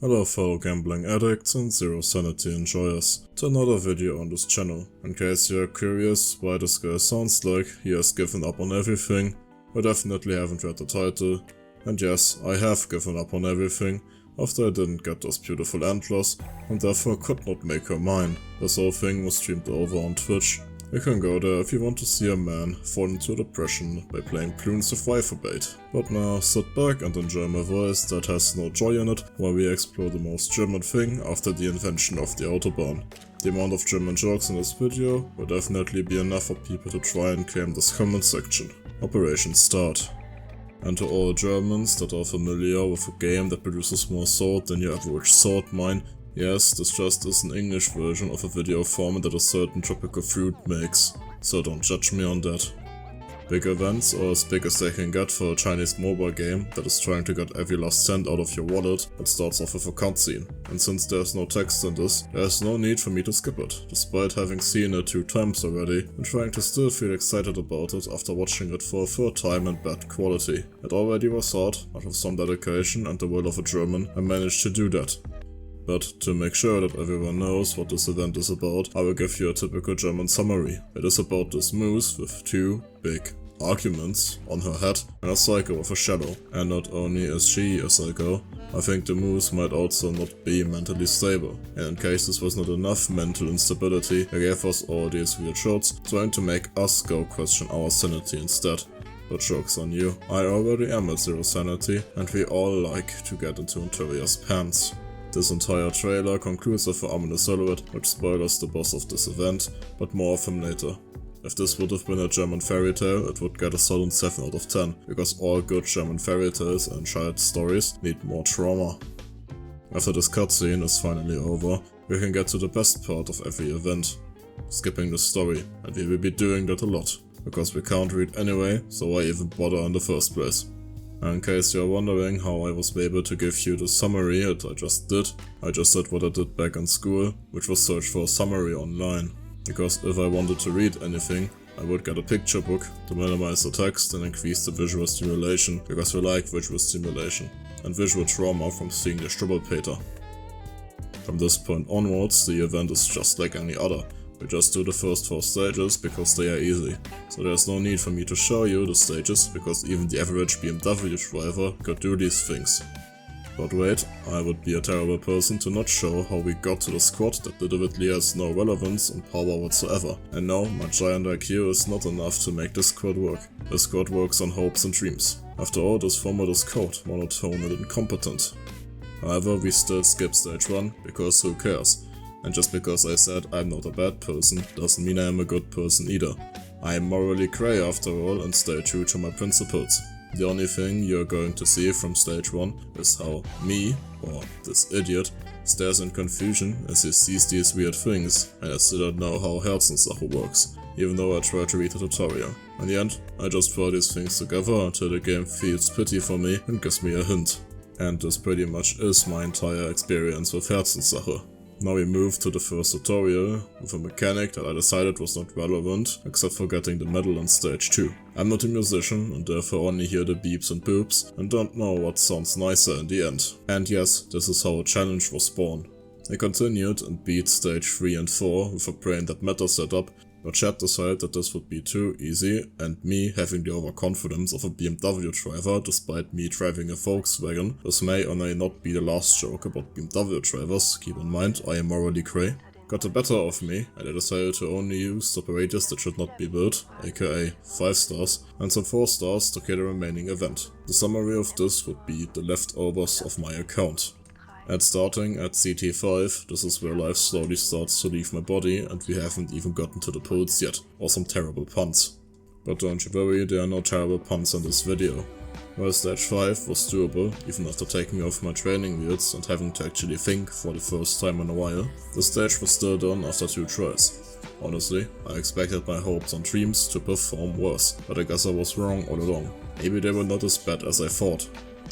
Hello fellow gambling addicts and zero sanity enjoyers, to another video on this channel. In case you're curious why this guy sounds like he has given up on everything, I definitely haven't read the title, and yes, I have given up on everything after I didn't get those beautiful antlers and therefore could not make her mine. This whole thing was streamed over on Twitch. You can go there if you want to see a man fall into depression by playing Bloons with rifle bait. But now sit back and enjoy my voice that has no joy in it while we explore the most German thing after the invention of the Autobahn. The amount of German jokes in this video will definitely be enough for people to try and claim this comment section. Operation Start. And to all Germans that are familiar with a game that produces more sword than your average sword mine, yes, this just is an English version of a video format that a certain tropical fruit makes, so don't judge me on that. Big events are as big as they can get for a Chinese mobile game that is trying to get every last cent out of your wallet and starts off with a cutscene. And since there's no text in this, there's no need for me to skip it, despite having seen it 2 times already and trying to still feel excited about it after watching it for a 3rd time in bad quality. It already was hard, but with some dedication and the will of a German, I managed to do that. But to make sure that everyone knows what this event is about, I will give you a typical German summary. It is about this moose with 2 big arguments on her head and a psycho with a shadow. And not only is she a psycho, I think the moose might also not be mentally stable. And in case this was not enough mental instability, they gave us all these weird shots, trying to make us go question our sanity instead. But joke's on you, I already am at 0 sanity, and we all like to get into Interior's pants. This entire trailer concludes with an ominous silhouette, which spoilers the boss of this event, but more of him later. If this would have been a German fairy tale, it would get a solid 7 out of 10, because all good German fairy tales and child stories need more trauma. After this cutscene is finally over, we can get to the best part of every event, skipping the story, and we will be doing that a lot, because we can't read anyway, so why even bother in the first place. And in case you're wondering how I was able to give you the summary that I just did what I did back in school, which was search for a summary online. Because if I wanted to read anything, I would get a picture book to minimize the text and increase the visual stimulation, because we like visual stimulation and visual trauma from seeing the Strubbelpeter. From this point onwards, the event is just like any other. We just do the first 4 stages because they are easy, so there's no need for me to show you the stages because even the average BMW driver could do these things. But wait, I would be a terrible person to not show how we got to the squad that literally has no relevance and power whatsoever. And no, my giant IQ is not enough to make this squad work. This squad works on hopes and dreams. After all, this format is called Monotone and Incompetent. However, we still skip stage 1 because who cares? And just because I said I'm not a bad person, doesn't mean I am a good person either. I am morally grey after all and stay true to my principles. The only thing you're going to see from stage 1 is how me, or this idiot, stares in confusion as he sees these weird things, and I still don't know how Herbst works, even though I try to read the tutorial. In the end, I just throw these things together until the game feels pity for me and gives me a hint. And this pretty much is my entire experience with Herbst. Now we move to the first tutorial, with a mechanic that I decided was not relevant, except for getting the medal in stage 2. I'm not a musician, and therefore only hear the beeps and boops, and don't know what sounds nicer in the end. And yes, this is how a challenge was born. I continued and beat stage 3 and 4 with a brain that matter setup, but chat decided that this would be too easy, and me having the overconfidence of a BMW driver despite me driving a Volkswagen. This may or may not be the last joke about BMW drivers, keep in mind I am morally grey. Got the better of me, and I decided to only use operators that should not be built, aka 5 stars, and some 4 stars to kill the remaining event. The summary of this would be the leftovers of my account. And starting at CT5, this is where life slowly starts to leave my body and we haven't even gotten to the pulse yet, or some terrible puns. But don't you worry, there are no terrible puns in this video. While stage 5 was doable, even after taking off my training wheels and having to actually think for the first time in a while, the stage was still done after 2 tries. Honestly, I expected my hopes and dreams to perform worse, but I guess I was wrong all along. Maybe they were not as bad as I thought.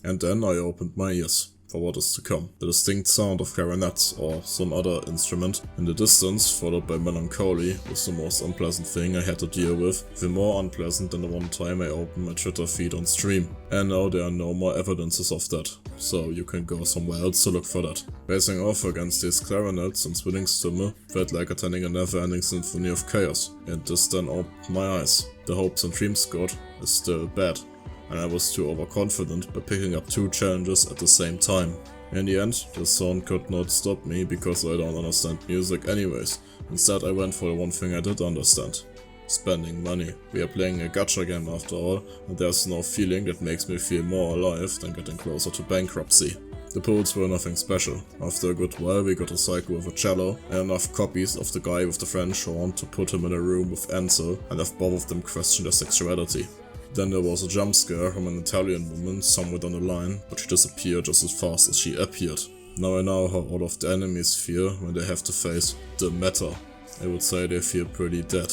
And then I opened my ears. for what is to come. The distinct sound of clarinets or some other instrument in the distance, followed by melancholy, was the most unpleasant thing I had to deal with, even more unpleasant than the one time I opened my Twitter feed on stream. And now there are no more evidences of that, so you can go somewhere else to look for that. Facing off against these clarinets and Zwillingstürme felt like attending a never-ending symphony of chaos, and this then opened my eyes. The hopes and dreams god is still bad, and I was too overconfident by picking up two challenges at the same time. In the end, the sound could not stop me because I don't understand music anyways. Instead I went for the one thing I did understand. Spending money. We are playing a gacha game after all, and there's no feeling that makes me feel more alive than getting closer to bankruptcy. The pools were nothing special. After a good while we got a cycle with a cello and enough copies of the guy with the French horn to put him in a room with Ansel and have both of them question their sexuality. Then there was a jump scare from an Italian woman somewhere down the line, but she disappeared just as fast as she appeared. Now I know how all of the enemies feel when they have to face the meta. I would say they feel pretty dead.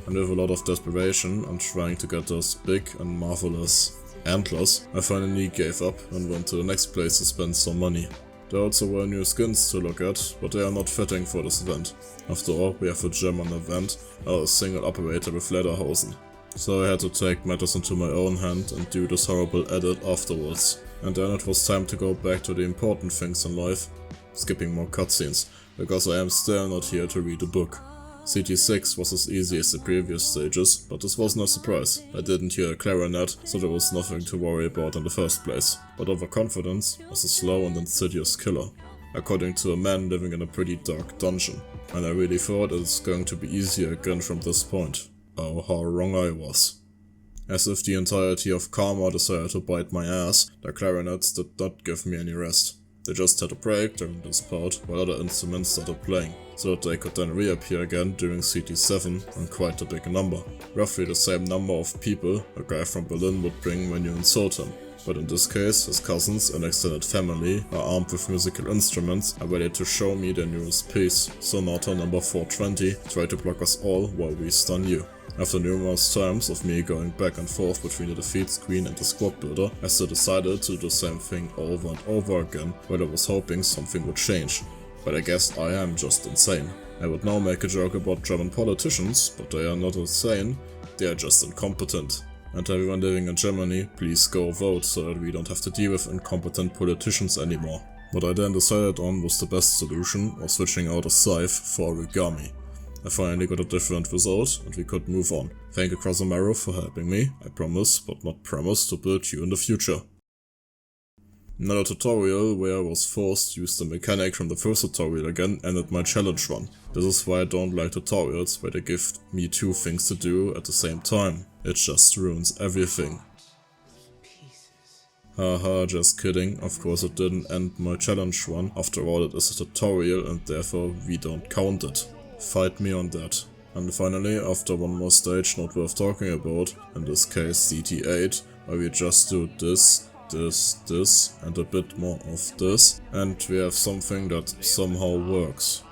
And with a lot of desperation and trying to get those big and marvelous antlers, I finally gave up and went to the next place to spend some money. There also were new skins to look at, but they are not fitting for this event. After all, we have a German event, not a single operator with lederhosen. So I had to take matters into my own hand and do this horrible edit afterwards. And then it was time to go back to the important things in life, skipping more cutscenes, because I am still not here to read a book. CT6 was as easy as the previous stages, but this wasn't a surprise. I didn't hear a clarinet, so there was nothing to worry about in the first place. But overconfidence was a slow and insidious killer, according to a man living in a pretty dark dungeon. And I really thought it's going to be easier again from this point. Oh, how wrong I was. As if the entirety of karma decided to bite my ass, the clarinets did not give me any rest. They just had a break during this part while other instruments started playing, so that they could then reappear again during CT7 in quite a big number. Roughly the same number of people a guy from Berlin would bring when you insult him. But in this case, his cousins and extended family are armed with musical instruments and ready to show me their newest piece. Sonata number 420, try to block us all while we stun you. After numerous times of me going back and forth between the defeat screen and the squad builder, I still decided to do the same thing over and over again, while I was hoping something would change. But I guess I am just insane. I would now make a joke about German politicians, but they are not insane, they are just incompetent. And everyone living in Germany, please go vote so that we don't have to deal with incompetent politicians anymore. What I then decided on was the best solution of switching out a scythe for origami. I finally got a different result and we could move on. Thank you Crosamaro for helping me, I promise, but not promise, to build you in the future. Another tutorial where I was forced to use the mechanic from the first tutorial again ended my challenge run. This is why I don't like tutorials where they give me two things to do at the same time. It just ruins everything. Haha, just kidding, of course it didn't end my challenge run, after all it is a tutorial and therefore we don't count it. Fight me on that. And finally, after one more stage not worth talking about, in this case CT8, where we just do this, and a bit more of this, and we have something that somehow works.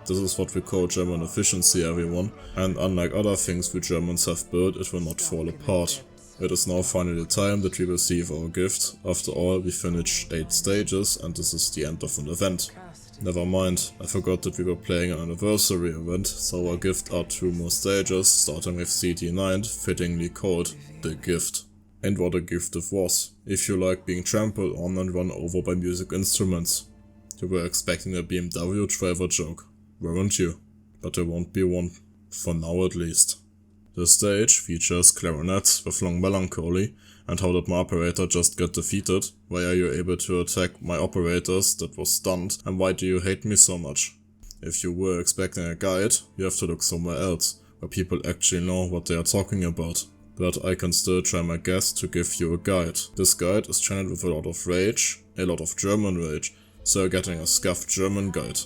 This is what we call German efficiency, everyone, and unlike other things we Germans have built, it will not fall apart. It is now finally time that we receive our gift. After all, we finished 8 stages and this is the end of an event. Never mind, I forgot that we were playing an anniversary event, so our gift are 2 more stages, starting with CT9, fittingly called The Gift. And what a gift it was, if you like being trampled on and run over by music instruments. You were expecting a BMW driver joke, weren't you? But there won't be one, for now at least. The stage features clarinets with long melancholy, and how did my operator just get defeated? Why are you able to attack my operators that was stunned, and why do you hate me so much? If you were expecting a guide, you have to look somewhere else, where people actually know what they are talking about. But I can still try my best to give you a guide. This guide is channeled with a lot of rage, a lot of German rage, so you're getting a scuffed German guide.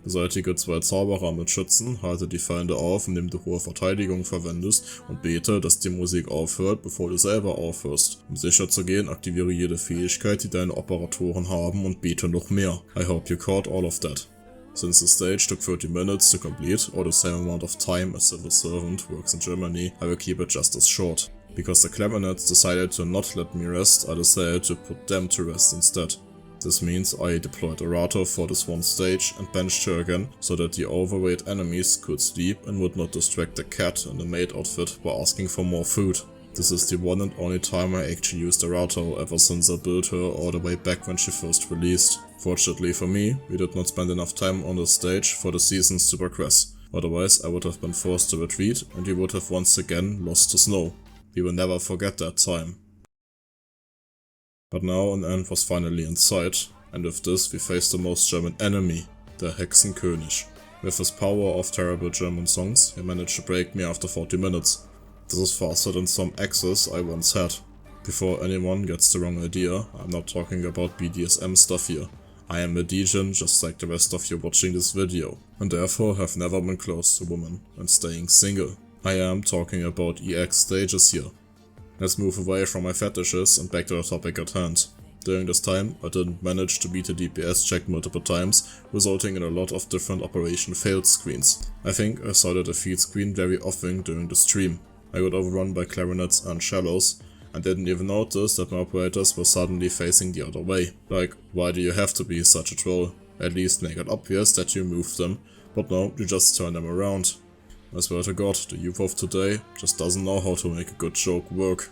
Beseitige 2 Zauberer mit Schützen, halte die Feinde auf, indem du hohe Verteidigung verwendest und bete, dass die Musik aufhört, bevor du selber aufhörst. Um sicher zu gehen, aktiviere jede Fähigkeit, die deine Operatoren haben und bete noch mehr. I hope you caught all of that. Since the stage took 30 minutes to complete, or the same amount of time a civil servant works in Germany, I will keep it just as short. Because the clarinets decided to not let me rest, I decided to put them to rest instead. This means I deployed a router for this one stage and benched her again so that the overweight enemies could sleep and would not distract the cat in the maid outfit by asking for more food. This is the one and only time I actually used a router ever since I built her all the way back when she first released. Fortunately for me, we did not spend enough time on this stage for the seasons to progress. Otherwise I would have been forced to retreat and we would have once again lost to snow. We will never forget that time. But now an end was finally in sight, and with this we faced the most German enemy, the Hexenkönig. With his power of terrible German songs, he managed to break me after 40 minutes. This is faster than some axes I once had. Before anyone gets the wrong idea, I'm not talking about BDSM stuff here. I am a degen just like the rest of you watching this video, and therefore have never been close to women and staying single. I am talking about EX stages here. Let's move away from my fetishes and back to the topic at hand. During this time, I didn't manage to beat a DPS check multiple times, resulting in a lot of different operation failed screens. I think I saw the defeat screen very often during the stream. I got overrun by clarinets and cellos, and didn't even notice that my operators were suddenly facing the other way. Like, why do you have to be such a troll? At least make it obvious that you moved them, but no, you just turn them around. I swear to God, the youth of today just doesn't know how to make a good joke work.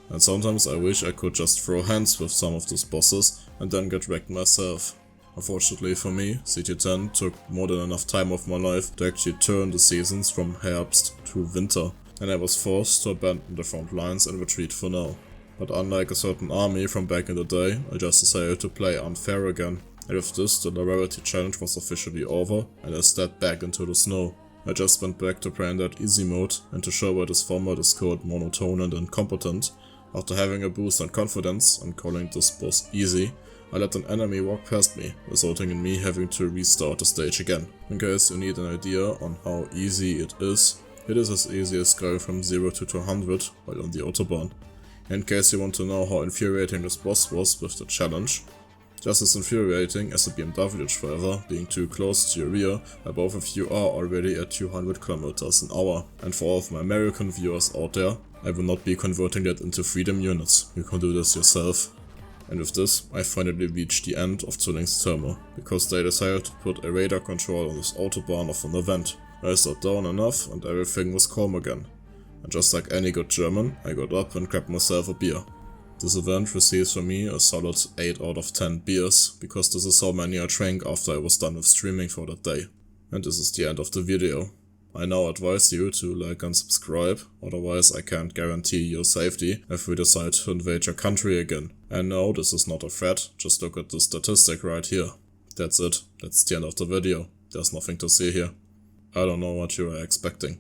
And sometimes I wish I could just throw hands with some of those bosses and then get wrecked myself. Unfortunately for me, CT10 took more than enough time of my life to actually turn the seasons from Herbst to winter, and I was forced to abandon the front lines and retreat for now. But unlike a certain army from back in the day, I just decided to play unfair again. And with this, the rarity challenge was officially over and I stepped back into the snow. I just went back to playing that easy mode, and to show why this format is called Monotone and Incompetent, after having a boost in confidence and calling this boss easy, I let an enemy walk past me, resulting in me having to restart the stage again. In case you need an idea on how easy it is as easy as going from 0 to 200 while on the autobahn. In case you want to know how infuriating this boss was with the challenge, just as infuriating as a BMW driver being too close to your rear, while both of you are already at 200 km an hour. And for all of my American viewers out there, I will not be converting that into freedom units, you can do this yourself. And with this, I finally reached the end of Zwillingstürme, because they decided to put a radar control on this autobahn of an event. I sat down enough and everything was calm again. And just like any good German, I got up and grabbed myself a beer. This event receives from me a solid 8 out of 10 beers, because this is how many I drank after I was done with streaming for that day. And this is the end of the video. I now advise you to like and subscribe, otherwise I can't guarantee your safety if we decide to invade your country again. And no, this is not a threat, just look at the statistic right here. That's it, that's the end of the video. There's nothing to see here. I don't know what you are expecting.